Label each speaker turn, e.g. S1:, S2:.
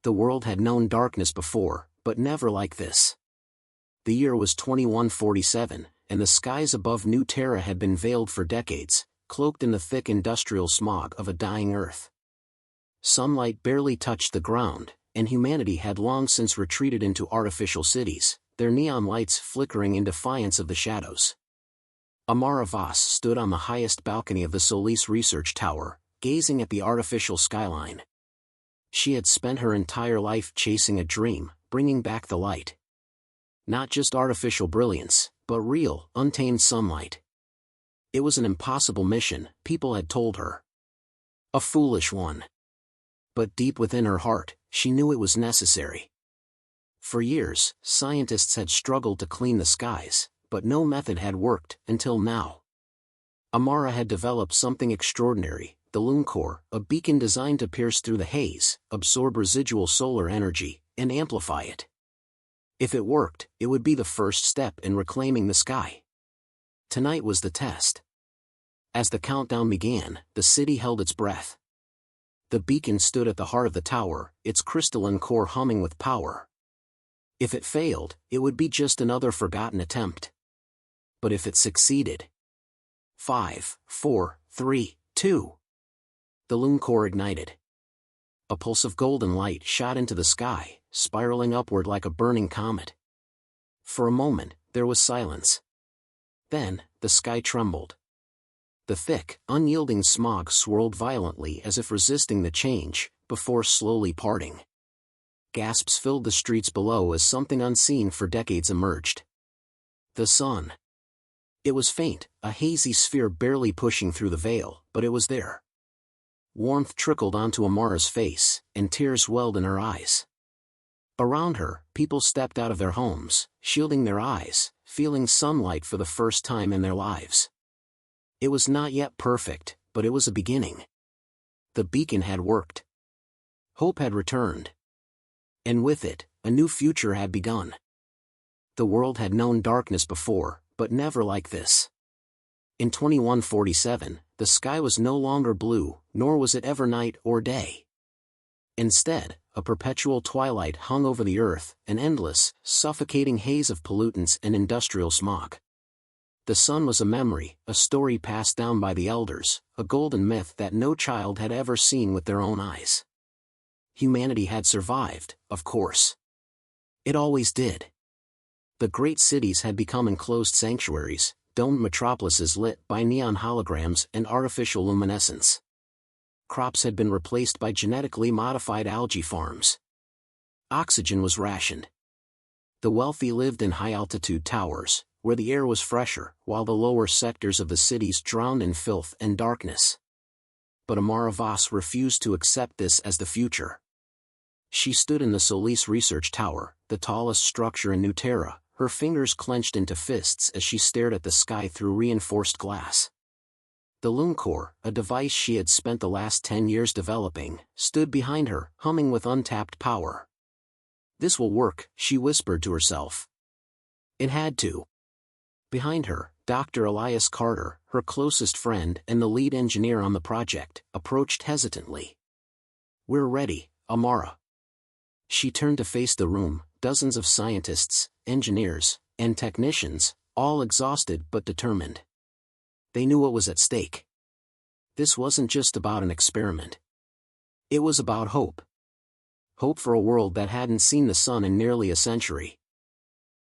S1: The world had known darkness before, but never like this. The year was 2147, and the skies above New Terra had been veiled for decades, cloaked in the thick industrial smog of a dying Earth. Sunlight barely touched the ground, and humanity had long since retreated into artificial cities, their neon lights flickering in defiance of the shadows. Amara Voss stood on the highest balcony of the Solis Research Tower, gazing at the artificial skyline. She had spent her entire life chasing a dream, bringing back the light. Not just artificial brilliance, but real, untamed sunlight. It was an impossible mission, people had told her. A foolish one. But deep within her heart, she knew it was necessary. For years, scientists had struggled to clean the skies, but no method had worked, until now. Amara had developed something extraordinary, the Lunar, a beacon designed to pierce through the haze, absorb residual solar energy, and amplify it. If it worked, it would be the first step in reclaiming the sky. Tonight was the test. As the countdown began, the city held its breath. The beacon stood at the heart of the tower, its crystalline core humming with power. If it failed, it would be just another forgotten attempt. But if it succeeded... 5, 4, 3, 2. The Lunar ignited. A pulse of golden light shot into the sky, spiraling upward like a burning comet. For a moment, there was silence. Then, the sky trembled. The thick, unyielding smog swirled violently as if resisting the change, before slowly parting. Gasps filled the streets below as something unseen for decades emerged. The sun. It was faint, a hazy sphere barely pushing through the veil, but it was there. Warmth trickled onto Amara's face, and tears welled in her eyes. Around her, people stepped out of their homes, shielding their eyes, feeling sunlight for the first time in their lives. It was not yet perfect, but it was a beginning. The beacon had worked. Hope had returned. And with it, a new future had begun. The world had known darkness before, but never like this. In 2147, the sky was no longer blue, nor was it ever night or day. Instead, a perpetual twilight hung over the earth, an endless, suffocating haze of pollutants and industrial smog. The sun was a memory, a story passed down by the elders, a golden myth that no child had ever seen with their own eyes. Humanity had survived, of course. It always did. The great cities had become enclosed sanctuaries, domed metropolises lit by neon holograms and artificial luminescence. Crops had been replaced by genetically modified algae farms. Oxygen was rationed. The wealthy lived in high-altitude towers, where the air was fresher, while the lower sectors of the cities drowned in filth and darkness. But Amara Voss refused to accept this as the future. She stood in the Solis Research Tower, the tallest structure in New Terra, her fingers clenched into fists as she stared at the sky through reinforced glass. The Lunar, a device she had spent the last 10 years developing, stood behind her, humming with untapped power. "This will work," she whispered to herself. It had to. Behind her, Dr. Elias Carter, her closest friend and the lead engineer on the project, approached hesitantly. "We're ready, Amara." She turned to face the room, dozens of scientists, engineers, and technicians, all exhausted but determined. They knew what was at stake. This wasn't just about an experiment. It was about hope. Hope for a world that hadn't seen the sun in nearly a century.